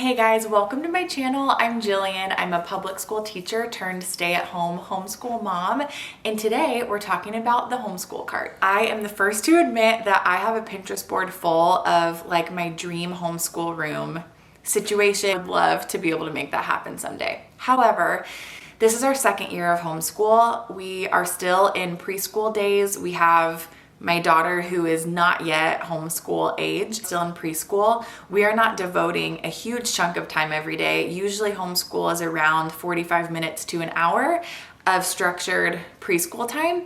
Hey guys, welcome to my channel. I'm Jillian. I'm a public school teacher turned stay-at-home homeschool mom, and today we're talking about the homeschool cart. I am the first to admit that I have a Pinterest board full of like my dream homeschool room situation. I would love to be able to make that happen someday. However, this is our second year of homeschool. We are still in preschool days. We have my daughter, who is not yet homeschool age, still in preschool. We are not devoting a huge chunk of time every day. Usually homeschool is around 45 minutes to an hour of structured preschool time.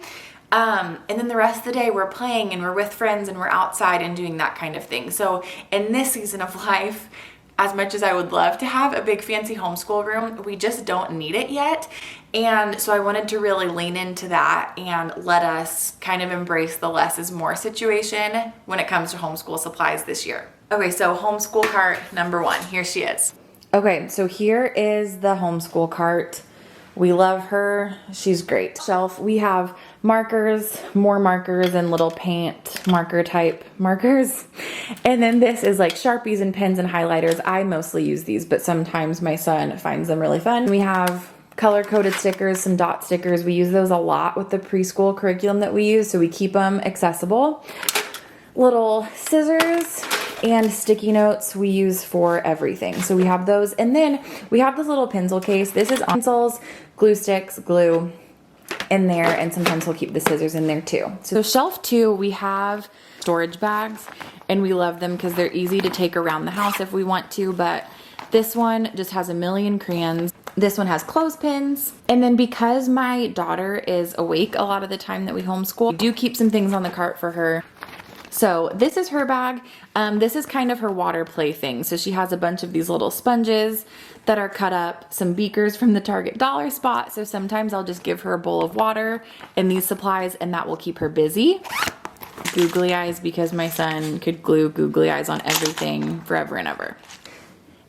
And then the rest of the day we're playing and we're with friends and we're outside and doing that kind of thing. So in this season of life, as much as I would love to have a big fancy homeschool room, we just don't need it yet. And so I wanted to really lean into that and let us kind of embrace the less is more situation when it comes to homeschool supplies this year. Okay, so homeschool cart number one, here she is. Okay, so here is the homeschool cart. We love her, she's great. Shelf, we have markers, more markers, and little paint marker type markers. And then this is like Sharpies and pens and highlighters. I mostly use these, but sometimes my son finds them really fun. We have color-coded stickers, some dot stickers. We use those a lot with the preschool curriculum that we use, so we keep them accessible. Little scissors and sticky notes we use for everything. So we have those. And then we have this little pencil case. This is pencils, glue sticks, glue in there, and sometimes we'll keep the scissors in there too. So shelf two, we have storage bags, and we love them because they're easy to take around the house if we want to, but this one just has a million crayons. This one has clothespins. And then because my daughter is awake a lot of the time that we homeschool, we do keep some things on the cart for her. So this is her bag. This is kind of her water play thing. So she has a bunch of these little sponges that are cut up, some beakers from the Target dollar spot. So sometimes I'll just give her a bowl of water and these supplies, and that will keep her busy. Googly eyes, because my son could glue googly eyes on everything forever and ever.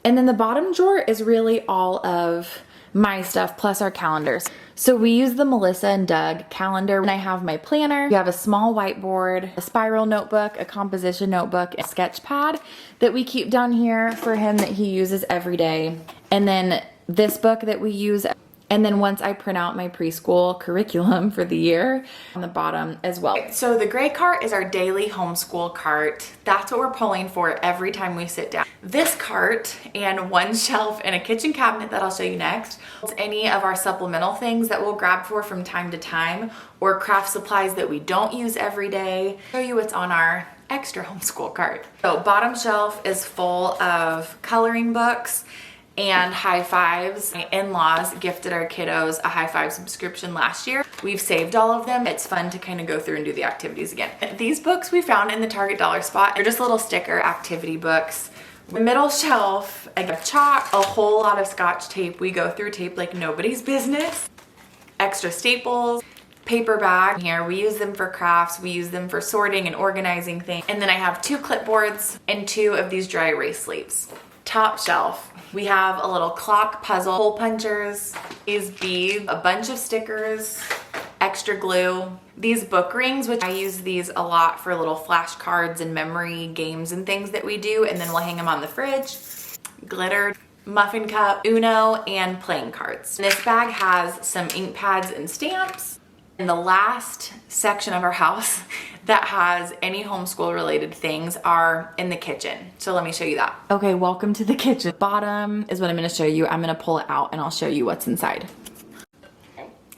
And then the bottom drawer is really all of my stuff plus our calendars. So we use the Melissa and Doug calendar. And I have my planner. We have a small whiteboard, a spiral notebook, a composition notebook, a sketch pad that we keep down here for him that he uses every day. And then this book that we use. And then once I print out my preschool curriculum for the year on the bottom as well. So the gray cart is our daily homeschool cart. That's what we're pulling for every time we sit down. This cart and one shelf and a kitchen cabinet that I'll show you next holds any of our supplemental things that we'll grab for from time to time, or craft supplies that we don't use every day. I'll show you what's on our extra homeschool cart. So bottom shelf is full of coloring books and high fives. My in-laws gifted our kiddos a high five subscription last year. We've saved all of them. It's fun to kind of go through and do the activities again. These books we found in the Target dollar spot. They're just little sticker activity books. The middle shelf, I got chalk, a whole lot of Scotch tape. We go through tape like nobody's business. Extra staples, paper bag here. We use them for crafts. We use them for sorting and organizing things. And then I have 2 clipboards and 2 of these dry erase sleeves. Top shelf, we have a little clock puzzle, hole punchers, these beads, a bunch of stickers, extra glue, these book rings, which I use these a lot for little flashcards and memory games and things that we do, and then we'll hang them on the fridge, glitter, muffin cup, Uno, and playing cards. And this bag has some ink pads and stamps. And the last section of our house that has any homeschool related things are in the kitchen. So let me show you that. Okay, welcome to the kitchen. Bottom is what I'm gonna show you. I'm gonna pull it out and I'll show you what's inside.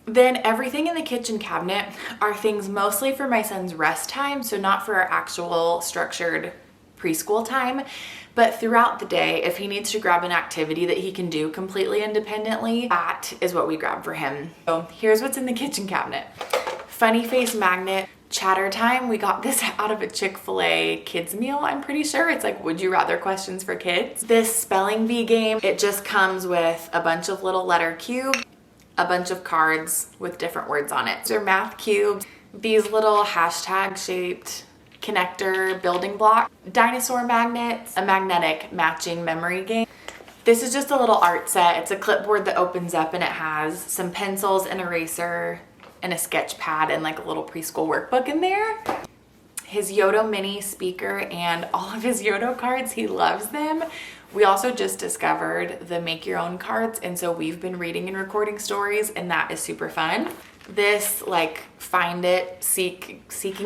Then everything in the kitchen cabinet are things mostly for my son's rest time, so not for our actual structured preschool time, but throughout the day, if he needs to grab an activity that he can do completely independently, that is what we grab for him. So here's what's in the kitchen cabinet. Funny face magnet, chatter time. We got this out of a Chick-fil-A kids meal, I'm pretty sure. It's like would you rather questions for kids. This spelling bee game, it just comes with a bunch of little letter cubes, a bunch of cards with different words on it. These are math cubes, these little hashtag shaped connector building block, dinosaur magnets, a magnetic matching memory game. This is just a little art set. It's a clipboard that opens up and it has some pencils, an eraser, and a sketch pad and like a little preschool workbook in there. His Yodo mini speaker and all of his Yodo cards, he loves them. We also just discovered the make your own cards, and so we've been reading and recording stories, and that is super fun. This like find it seeking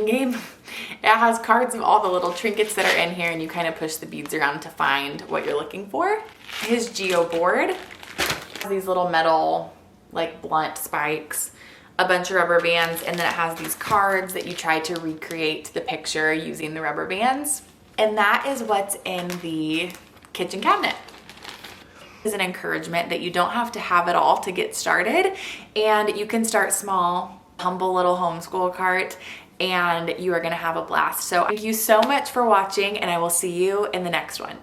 game, it has cards of all the little trinkets that are in here, and you kind of push the beads around to find what you're looking for. His geo board has these little metal like blunt spikes, a bunch of rubber bands, and then it has these cards that you try to recreate the picture using the rubber bands. And that is what's in the kitchen cabinet. Is an encouragement that you don't have to have it all to get started, and you can start small, humble little homeschool cart, and you are gonna have a blast. So thank you so much for watching, and I will see you in the next one.